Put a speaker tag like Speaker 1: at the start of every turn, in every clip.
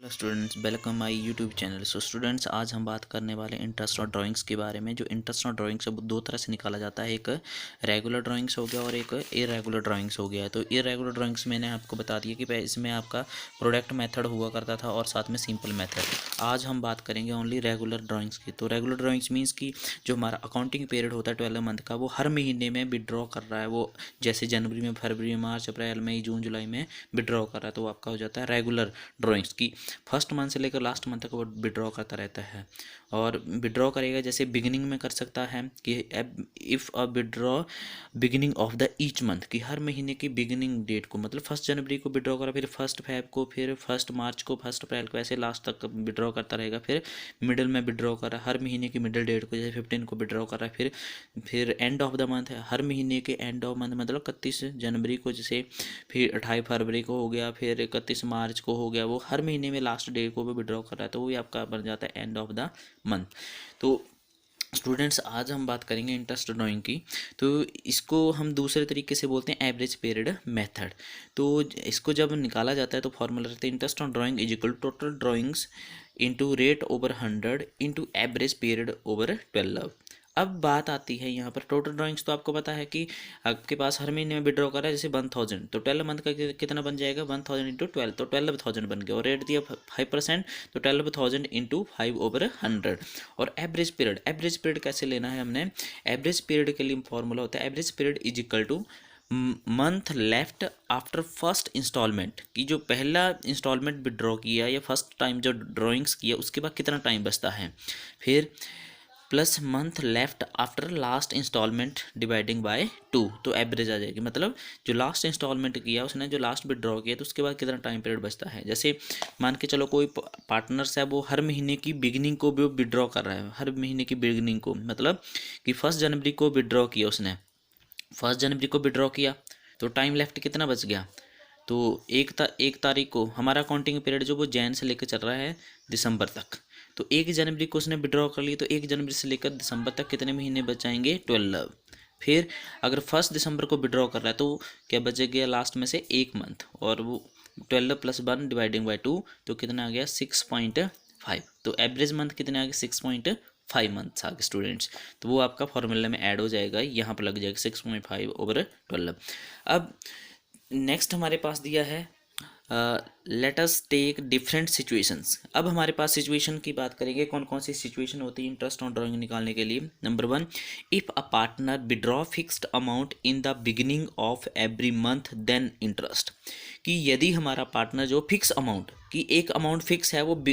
Speaker 1: Hello students, welcome my YouTube channel. So students, आज हम बात करने वाले इंटरेस्ट और ड्राइंग्स के बारे में। जो इंटरेस्ट और ड्राइंग्स है वो दो तरह से निकाला जाता है, एक रेगुलर ड्राइंग्स हो गया और एक इरेगुलर ड्राइंग्स हो गया। तो इरेगुलर ड्राइंग्स मैंने आपको बता दिया कि इसमें आपका प्रोडक्ट मेथड हुआ करता था और साथ में सिंपल मेथड। आज हम बात करेंगे ओनली रेगुलर ड्राइंग्स की। तो रेगुलर ड्राइंग्स मीन्स कि जो हमारा अकाउंटिंग पीरियड होता है 12 मंथ का, वो हर महीने में विड्रॉ कर रहा है। वो जैसे जनवरी में, फरवरी में, मार्च, अप्रैल, मई, जून, जुलाई में विड्रॉ कर रहा है, तो वो आपका हो जाता है रेगुलर ड्राइंग्स की। फर्स्ट मंथ से लेकर लास्ट मंथ तक वो विड्रॉ करता रहता है। और विड्रॉ करेगा जैसे बिगिनिंग में कर सकता है कि if a withdraw beginning of the each month, कि हर महीने की बिगिनिंग डेट को, मतलब 1 जनवरी को विड्रॉ करा, फिर 1 फेब को, फिर 1 मार्च को, 1 अप्रैल को, ऐसे लास्ट तक विड्रॉ करता रहेगा। फिर मिडिल में विड्रॉ करा, हर महीने की मिडिल डेट को, जैसे 15 को विड्रॉ करा। फिर एंड ऑफ द मंथ है, हर महीने के एंड ऑफ मंथ, मतलब 31 जनवरी को, जैसे फिर 28 फरवरी को हो गया, फिर 31 मार्च को हो गया। वो हर महीने में लास्ट डे को भी विड्रॉ कर रहा है, तो वो भी आपका बन जाता है एंड ऑफ द मंथ। तो स्टूडेंट्स, आज हम बात करेंगे इंटरेस्ट ड्राइंग की। तो इसको हम दूसरे तरीके से बोलते हैं एवरेज पीरियड मेथड। तो इसको जब निकाला जाता है तो फॉर्मूला रहता है interest on drawing is equal total drawings into rate over 100 into average period over 12। अब बात आती है यहाँ पर टोटल ड्राइंग्स। तो आपको पता है कि आपके पास हर महीने में विड्रॉ करा है, जैसे 1000, तो 12 मंथ का कितना बन जाएगा, 1000 इंटू 12, तो 12,000 बन गया। और रेट दिया 5%, तो 12,000 इंटू 5/100। और एवरेज पीरियड कैसे लेना है हमने? एवरेज पीरियड के लिए फॉर्मूला होता है average period is equal to month left after first installment, कि जो पहला इंस्टॉलमेंट विड्रॉ किया या फर्स्ट टाइम जो ड्राइंग्स किया उसके बाद कितना टाइम बचता है, फिर plus month left after last installment dividing by 2, तो एवरेज आ जाएगी। मतलब जो लास्ट इंस्टॉलमेंट किया उसने, जो लास्ट विड्रॉ किया, तो उसके बाद कितना टाइम पीरियड बचता है। जैसे मान के चलो कोई पार्टनर्स है, वो हर महीने की बिगिनिंग को भी विड्रॉ कर रहा है, हर महीने की बिगिनिंग को, मतलब कि 1 जनवरी को विड्रॉ किया उसने, 1 जनवरी को विड्रॉ किया, तो टाइम लेफ्ट कितना बच गया। तो एक तारीख को हमारा काउंटिंग पीरियड जो वो जैन से लेकर चल रहा है दिसंबर तक, तो 1 जनवरी को उसने विड्रॉ कर ली, तो 1 जनवरी से लेकर दिसंबर तक कितने महीने बच जाएंगे, 12। फिर अगर 1 दिसंबर को विड्रॉ कर रहा है तो क्या बच गया लास्ट में से 1 मंथ, और वो 12 + 1 डिवाइडिंग बाई 2, तो कितना आ गया 6.5। तो एवरेज मंथ कितने आ गए, 6.5 मंथ्स आ गए स्टूडेंट्स। तो वो आपका फॉर्मूला में ऐड हो जाएगा, यहाँ पर लग जाएगा 6.5/12। अब नेक्स्ट हमारे पास दिया है let us take different situations. अब हमारे पास सिचुएशन की बात करेंगे, कौन कौन सी सिचुएशन होती है इंटरेस्ट ऑन ड्राइंग निकालने के लिए। Number 1, if a partner withdraw fixed amount in the beginning of every month then interest, कि यदि हमारा पार्टनर जो फिक्स अमाउंट, कि एक अमाउंट फिक्स है, वो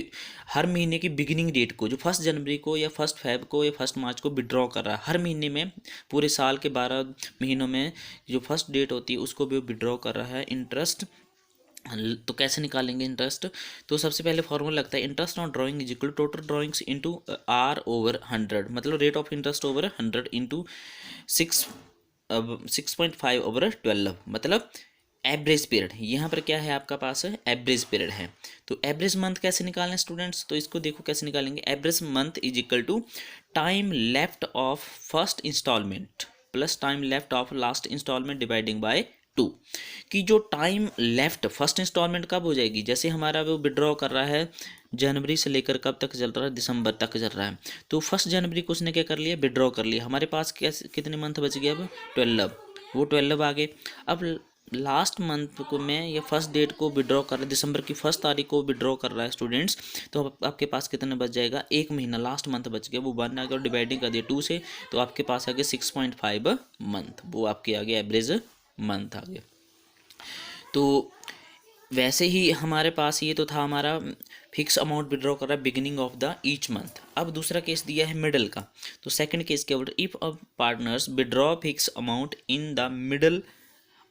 Speaker 1: हर महीने की बिगिनिंग डेट को, जो 1 जनवरी को या 1 फेब को या 1 मार्च को विड्रॉ कर रहा है, हर महीने में, पूरे साल के 12 महीनों में जो फर्स्ट डेट होती है उसको भी विड्रॉ कर रहा है इंटरेस्ट। तो कैसे निकालेंगे इंटरेस्ट? तो सबसे पहले फॉर्मूला लगता है interest on drawing is equal total drawings into R/100, मतलब rate of interest over 100 into 6.5/12, मतलब एवरेज पीरियड। यहाँ पर क्या है आपका पास है, एवरेज पीरियड है। तो एवरेज मंथ कैसे निकालना है स्टूडेंट्स? तो इसको देखो कैसे निकालेंगे। Average month is equal to time left of first installment plus time left of last installment dividing by 2, कि जो टाइम लेफ्ट फर्स्ट इंस्टॉलमेंट कब हो जाएगी, जैसे हमारा वो विड्रॉ कर रहा है जनवरी से लेकर कब तक चल रहा है, दिसंबर तक चल रहा है, तो 1 जनवरी को उसने क्या कर लिया, विड्रॉ कर लिया। हमारे पास कितने मंथ बच गए अब, 12, वो 12 आ गए। अब लास्ट मंथ को में या फर्स्ट डेट को विड्रॉ कर रहा है, दिसंबर की 1 तारीख को विड्रॉ कर रहा है स्टूडेंट्स, तो आपके पास कितना बच जाएगा, एक महीना लास्ट मंथ बच गया, वो 1 आ गया, और डिवाइडिंग कर दिया 2 से, तो आपके पास आ गया 6.5 मंथ, वो आपके आ गया एवरेज मंथ आ गया। तो वैसे ही हमारे पास ये तो था हमारा फिक्स अमाउंट विड्रॉ कर रहा है beginning of the each month. अब दूसरा केस दिया है मिडल का। तो सेकंड केस क्या बोल रहा है, if a partners withdraw fix amount in the middle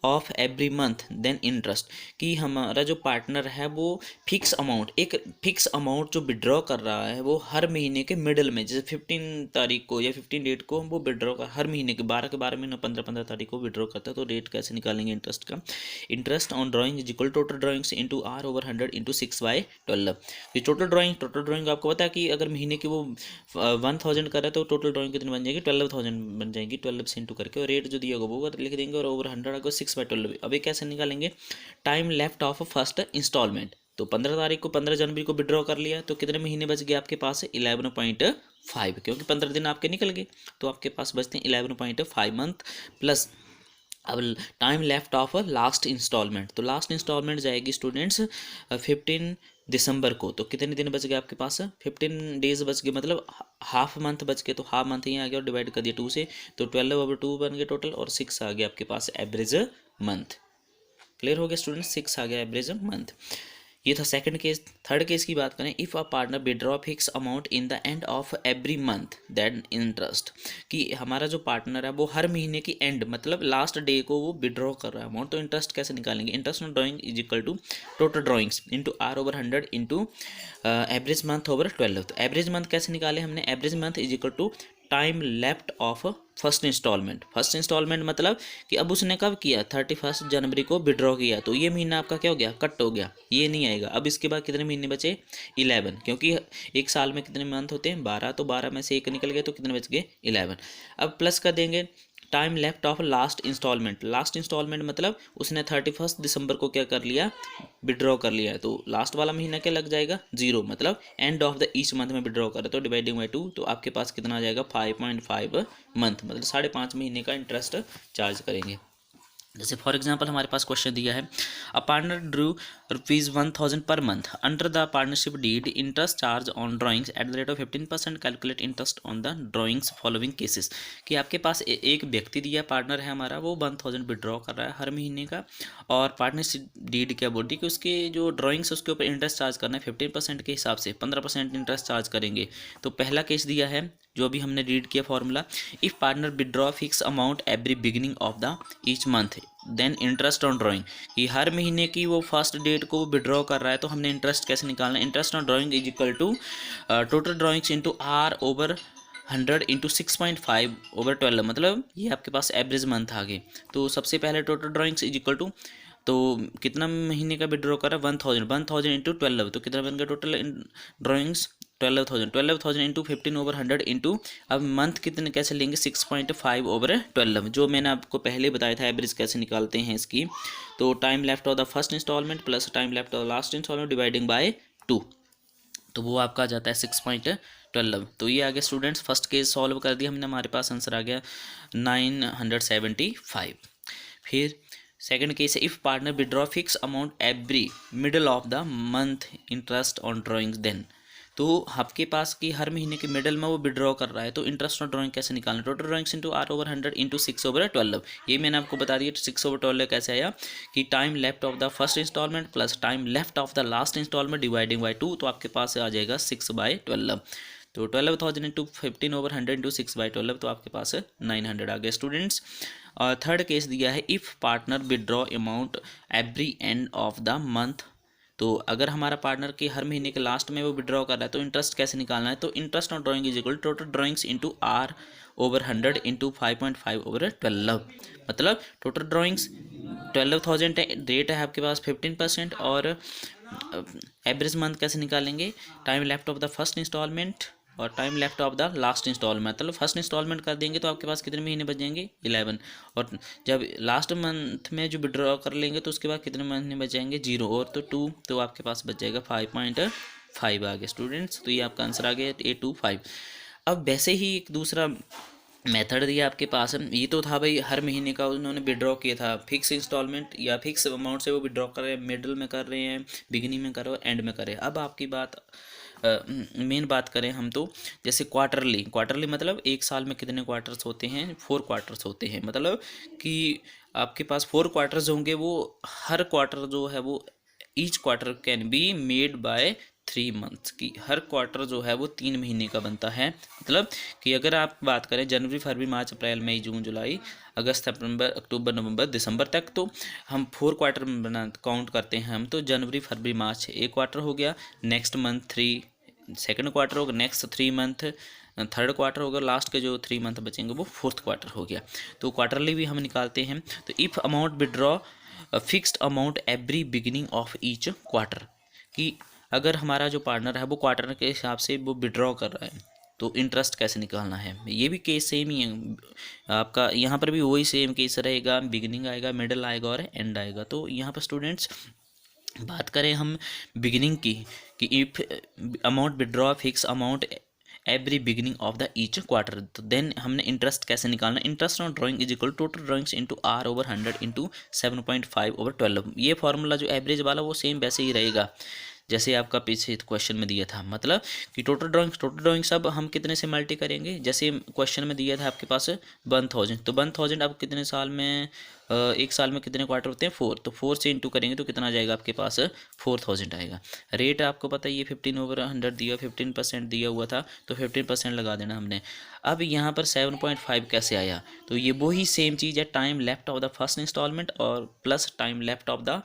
Speaker 1: of every month then interest, कि हमारा जो पार्टनर है वो एक फिक्स अमाउंट जो विड्रॉ कर रहा है वो हर महीने के मिडल में, जैसे 15 तारीख को या 15 डेट को वो विड्रॉ कर, हर महीने के 12 महीने 15 तारीख को विड्रॉ करता है। तो रेट कैसे निकालेंगे इंटरेस्ट का? Interest on drawing is equal total drawings into R/100 into 6/12। ये टोटल ड्राइंग आपको पता है कि अगर महीने की वो 1000 कर रहा है तो टोटल ड्राइंग कितनी बन जाएगी, 12,000 बन जाएगी, 12 से इंटू करके, और रेट जो दिया होगा वो लिख देंगे, और ओवर 100 को 6/12। अब ये कैसे निकालेंगे? Time left of first installment, तो 15 तारीख को 15 जनवरी को विड्रॉ कर लिया तो कितने महीने बच गए आपके पास 11.5, क्योंकि 15 दिन आपके निकल गए तो आपके पास बचते हैं 11.5 मंथ प्लस अब time left of last installment. तो लास्ट इंस्टॉलमेंट जाएगी स्टूडेंट्स 15 दिसंबर को। तो कितने दिन बच गए आपके पास 15 डेज बच गए, मतलब हाफ मंथ बच गए। तो हाफ मंथ यहाँ आ गया और डिवाइड कर दिया 2 से, तो 12/2 बन गया टोटल और 6 आ गया आपके पास एवरेज मंथ। क्लियर हो गया स्टूडेंट्स, 6 आ गया एवरेज मंथ। ये था सेकंड केस। थर्ड केस की बात करें, if a partner withdraw fix amount in the end of every month that interest, कि हमारा जो पार्टनर है वो हर महीने की एंड मतलब लास्ट डे को वो विड्रॉ कर रहा है अमाउंट, तो इंटरेस्ट कैसे निकालेंगे? Interest on drawing is equal to total drawings into R/100 into average month over 12। तो एवरेज मंथ कैसे निकाले हमने? Average month is equal to time left of first installment. First installment मतलब कि अब उसने कब किया 31 जनवरी को विड्रॉ किया, तो ये महीना आपका क्या हो गया? कट हो गया, ये नहीं आएगा। अब इसके बाद कितने महीने बचे? 11, क्योंकि एक साल में कितने मंथ होते हैं? 12, तो 12 में से एक निकल गया तो कितने बच गए? 11। अब प्लस कर देंगे time left of last installment. Last installment मतलब उसने 31 दिसंबर को क्या कर लिया? विड्रॉ कर लिया है, तो लास्ट वाला महीना क्या लग जाएगा? 0, मतलब end of the each month में विड्रॉ करे तो डिवाइडिंग बाई 2, तो आपके पास कितना आ जाएगा? 5.5 मंथ, मतलब 5.5 महीने का इंटरेस्ट चार्ज करेंगे। जैसे फॉर एग्जांपल हमारे पास क्वेश्चन दिया है, अ पार्टनर ड्रू ₹1000 पर month under the partnership deed, interest charged on drawings at the rate of 15%, calculate interest on the drawings following cases. कि आपके पास एक व्यक्ति दिया, पार्टनर है हमारा, वो 1000 विड्रॉ कर रहा है हर महीने का, और पार्टनरशिप डीड क्या बोलती है कि उसके जो ड्राइंग्स उसके ऊपर इंटरेस्ट चार्ज करना है 15% के हिसाब से 15% इंटरेस्ट चार्ज करेंगे। तो पहला केस दिया है जो अभी हमने रीड किया formula, if partner withdraw fix amount every beginning of the each month then interest on drawing, कि हर महीने की वो फर्स्ट डेट को विड्रॉ कर रहा है, तो हमने इंटरेस्ट कैसे निकालना है? Interest on drawing is equal to total drawings into R/100 into 6.5/12, मतलब ये आपके पास एवरेज मंथ आ गए। तो सबसे पहले total drawings is equal to, तो कितना महीने का विड्रॉ कर रहा है? 1000 इंटू 12, तो कितना बन गया टोटल ड्राइंग्स? 12,000 इंटू 15/100 इंटू, अब मंथ कितने कैसे लेंगे? 6.5/12, जो मैंने आपको पहले बताया था एवरेज कैसे निकालते हैं इसकी। तो time left of the first installment plus time left of the last installment dividing by 2, तो वो आपका आ जाता है 6.12। तो ये आ गया स्टूडेंट्स, फर्स्ट केस सॉल्व कर दिया हमने, हमारे पास आंसर आ गया 975। फिर सेकंड केस है, if partner withdraw fix amount every middle of the month interest on drawings then, तो आपके पास कि हर महीने के मिडल में वो विड्रॉ कर रहा है, तो इंटरेस्ट ऑन ड्राइंग कैसे निकालना? Total drawings into R/100 into 6/12, ये मैंने आपको बता दिया। 6/12 कैसे आया कि time left of the first installment plus time left of the last installment dividing by 2, तो आपके पास आ जाएगा 6/12। तो 12,000 इंटू 15/100 इंटू 6/12, तो आपके पास 900 आ गया स्टूडेंट्स। और थर्ड केस दिया है, if partner withdraw amount every end of the month, तो अगर हमारा पार्टनर के हर महीने के लास्ट में वो विड्रॉ कर रहा है तो इंटरेस्ट कैसे निकालना है? तो interest on drawing is equal total drawings into R/100 into 5.5/12, मतलब टोटल ड्राइंग्स 12,000 रेट है आपके पास 15%, और एवरेज मंथ कैसे निकालेंगे? Time left of the first installment और time left of the last installment, मतलब फर्स्ट इंस्टॉलमेंट कर देंगे तो आपके पास कितने महीने बच जाएंगे? 11, और जब लास्ट मंथ में जो विड्रॉ कर लेंगे तो उसके बाद कितने महीने बच जाएंगे? 0 और तो 2, तो आपके पास बच जाएगा 5.5 आ गया स्टूडेंट्स। तो ये आपका आंसर आ गया 825। अब वैसे ही एक दूसरा मेथड दिया आपके पास है, ये तो था भाई हर महीने का उन्होंने विड्रॉ किया था फिक्स इंस्टॉलमेंट या फिक्स अमाउंट से वो विड्रॉ कर रहे हैं, मिडल में कर रहे हैं, बिगिनिंग में कर रहे हैं, एंड में कर रहे हैं। अब आपकी बात मेन बात करें हम तो जैसे क्वार्टरली मतलब एक साल में कितने क्वार्टर्स होते हैं? 4 क्वार्टर्स होते हैं, मतलब कि आपके पास 4 क्वार्टर्स होंगे, वो हर क्वार्टर जो है वो each quarter can be made by 3 months, की हर क्वार्टर जो है वो 3 महीने का बनता है। मतलब कि अगर आप बात करें जनवरी फरवरी मार्च अप्रैल मई जून जुलाई अगस्त सितंबर अक्टूबर नवंबर दिसंबर तक, तो हम 4 क्वार्टर बना काउंट करते हैं हम, तो जनवरी फरवरी मार्च एक क्वार्टर हो गया, नेक्स्ट मंथ 3 सेकंड क्वार्टर होगा, नेक्स्ट 3 मंथ थर्ड क्वार्टर होगा, लास्ट के जो 3 मंथ बचेंगे वो 4th क्वार्टर हो गया। तो क्वार्टरली भी हम निकालते हैं। तो if amount withdraw fixed amount every beginning of each quarter, कि अगर हमारा जो पार्टनर है वो क्वार्टर के हिसाब से वो विड्रॉ कर रहा है तो इंटरेस्ट कैसे निकालना है? ये भी केस सेम ही है आपका, यहाँ पर भी वही सेम केस रहेगा, बिगिनिंग आएगा, मिडल आएगा और एंड आएगा। तो यहाँ पर स्टूडेंट्स बात करें हम बिगिनिंग की, कि if amount withdraw fix amount every beginning of the each quarter, तो देन हमने इंटरेस्ट कैसे निकालना, interest on drawing is equal total drawings into R over 100 into 7.5 over 12। ये फॉर्मूला जो एवरेज वाला वो सेम वैसे ही रहेगा जैसे आपका पीछे क्वेश्चन में दिया था, मतलब कि टोटल ड्राइंग्स अब हम कितने से मल्टी करेंगे, जैसे क्वेश्चन में दिया था आपके पास 1000, तो 1000 अब कितने साल में, एक साल में कितने क्वार्टर होते हैं 4, तो 4 से इंटू करेंगे तो कितना आ जाएगा आपके पास 4000 आएगा। रेट आपको पता है ये 15/100 दिया, 15% दिया हुआ था, तो 15% लगा देना हमने। अब यहाँ पर 7.5 कैसे आया, तो ये वही सेम चीज़ है, time left of the first installment और plus time left of the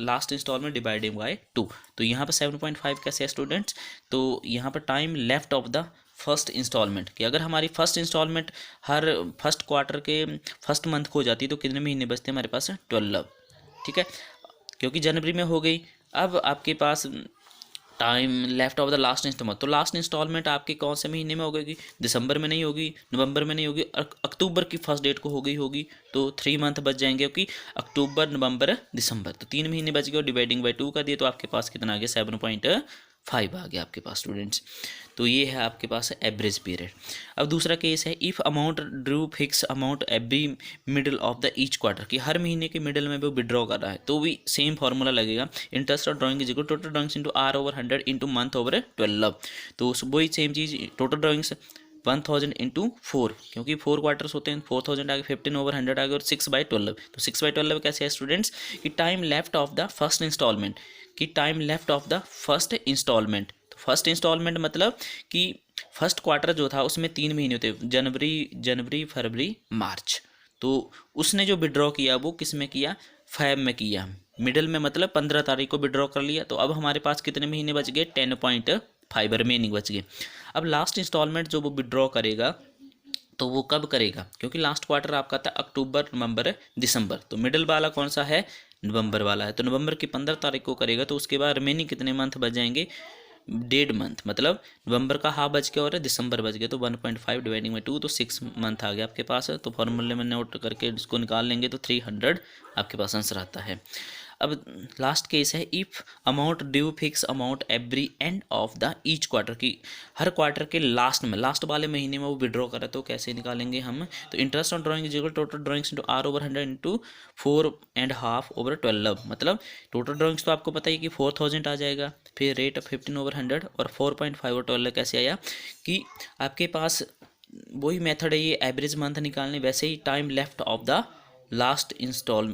Speaker 1: last installment divided by 2। तो यहाँ पर 7.5 कैसे है स्टूडेंट्स, तो यहाँ पर time left of the first installment, कि अगर हमारी फर्स्ट इंस्टॉलमेंट हर फर्स्ट क्वार्टर के फर्स्ट मंथ को हो जाती है तो कितने महीने बचते हैं हमारे पास 12, ठीक है, क्योंकि जनवरी में हो गई। अब आपके पास time left of the last installment, तो लास्ट इंस्टॉलमेंट आपके कौन से महीने में होगी, दिसंबर में नहीं होगी, नवंबर में नहीं होगी, अक्टूबर की फर्स्ट डेट को हो गई होगी, तो 3 मंथ बच जाएंगे, क्योंकि अक्टूबर नवंबर दिसंबर, तो 3 महीने बच गए, और डिवाइडिंग बाई 2 कर दिए तो आपके पास कितना आ गया 7.5 आ गया आपके पास स्टूडेंट्स। तो ये है आपके पास एवरेज पीरियड। अब दूसरा केस है, if amount Drew fix amount every middle of the each quarter, कि हर महीने के मिडल में वो विड्रॉ कर रहा है, तो भी सेम फार्मूला लगेगा, interest of drawing is equal total drawings into R over 100 into month over 12। तो वही सेम चीज़, टोटल ड्राइंग्स 1000 इंटू 4, क्योंकि 4 क्वार्टर्स होते हैं, 4000 आ गए, 15/100 आ गए, और 6/12। तो 6/12 कैसे है स्टूडेंट्स, कि time left of the first installment, कि time left of the first installment, तो फर्स्ट इंस्टॉलमेंट मतलब कि फर्स्ट क्वार्टर जो था उसमें 3 महीने होते, जनवरी फरवरी मार्च, तो उसने जो विड्रॉ किया वो किस में किया, फैब में किया, मिडल में मतलब 15 तारीख को विड्रॉ कर लिया, तो अब हमारे पास कितने महीने बच गए 10.5 रिमेनिंग बच गए। अब लास्ट इंस्टॉलमेंट जो वो विड्रॉ करेगा तो वो कब करेगा, क्योंकि लास्ट क्वार्टर आपका था अक्टूबर नवंबर दिसंबर, तो मिडल वाला कौन सा है, नवंबर वाला है, तो नवंबर की 15 तारीख को करेगा, तो उसके बाद रिमेनिंग कितने मंथ बच जाएंगे, 1.5 मंथ, मतलब नवंबर का हाफ बच गया और दिसंबर बच गया, तो 1.5 डिवाइडिंग बाई 2, तो 6 मंथ आ गया आपके पास। तो फॉर्मूले में नोट करके इसको निकाल लेंगे तो 300 आपके पास आंसर आता है। अब लास्ट केस है, if amount due fix amount every end of the each quarter, की हर क्वार्टर के लास्ट में, लास्ट वाले महीने में वो विड्रॉ करे, तो कैसे निकालेंगे हम, तो interest on drawing is equal total drawings into R over 100 into 4.5 over 12, मतलब टोटल ड्राइंग्स तो आपको पता है कि 4000 आ जाएगा, फिर रेट 15/100 और 4.5 ओवर 12 कैसे आया, कि आपके पास वही मेथड है ये एवरेज मंथ निकालने, वैसे ही time left of the last install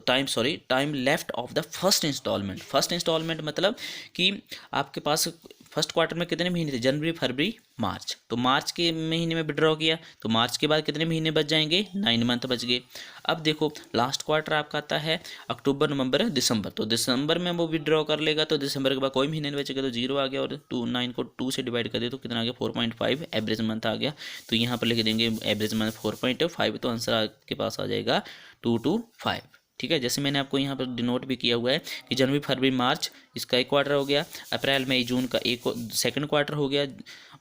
Speaker 1: time left of the first installment मतलब कि आपके पास फर्स्ट क्वार्टर में कितने महीने थे, जनवरी फरवरी मार्च, तो मार्च के महीने में विड्रॉ किया, तो मार्च के बाद कितने महीने बच जाएंगे, 9 मंथ बच गए। अब देखो लास्ट क्वार्टर आपका आता है अक्टूबर नवंबर दिसंबर, तो दिसंबर में वो विड्रॉ कर लेगा, तो दिसंबर के बाद कोई महीने नहीं बचेगा, तो 0 आ गया, और 9 को 2 से डिवाइड कर दे तो कितना आ गया 4.5 एवरेज मंथ आ गया, तो यहाँ पर लिख देंगे एवरेज मंथ 4.5, तो आंसर आपके पास आ जाएगा 225, ठीक है। जैसे मैंने आपको यहाँ पर डिनोट भी किया हुआ है कि जनवरी फरवरी मार्च इसका एक क्वार्टर हो गया, अप्रैल मई जून का सेकंड क्वार्टर हो गया,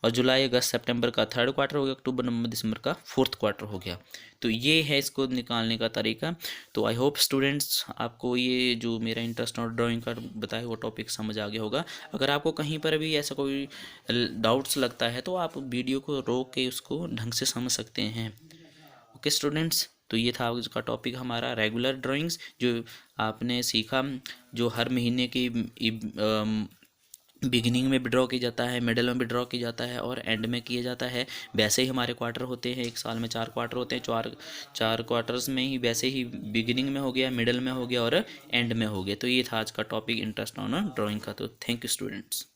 Speaker 1: और जुलाई अगस्त सितंबर का थर्ड क्वार्टर हो गया, अक्टूबर नवंबर दिसंबर का फोर्थ क्वार्टर हो गया। तो ये है इसको निकालने का तरीका। तो आई होप स्टूडेंट्स आपको ये जो मेरा इंटरेस्ट और ड्राइंग का बताया वो टॉपिक समझ आ गया होगा। अगर आपको कहीं पर भी ऐसा कोई डाउट्स लगता है तो आप वीडियो को रोक के उसको ढंग से समझ सकते हैं। ओके स्टूडेंट्स, तो ये था उसका टॉपिक हमारा रेगुलर ड्राइंग्स, जो आपने सीखा, जो हर महीने की बिगिनिंग में विड्रॉ किया जाता है, मिडल में विड्रॉ किया जाता है और एंड में किया जाता है। वैसे ही हमारे क्वार्टर होते हैं, एक साल में 4 क्वार्टर होते हैं, चार क्वार्टर्स में ही वैसे ही बिगिनिंग में हो गया, मिडल में हो गया और एंड में हो गया। तो ये था आज का टॉपिक इंटरेस्ट ऑन ड्राइंग का। तो थैंक यू स्टूडेंट्स।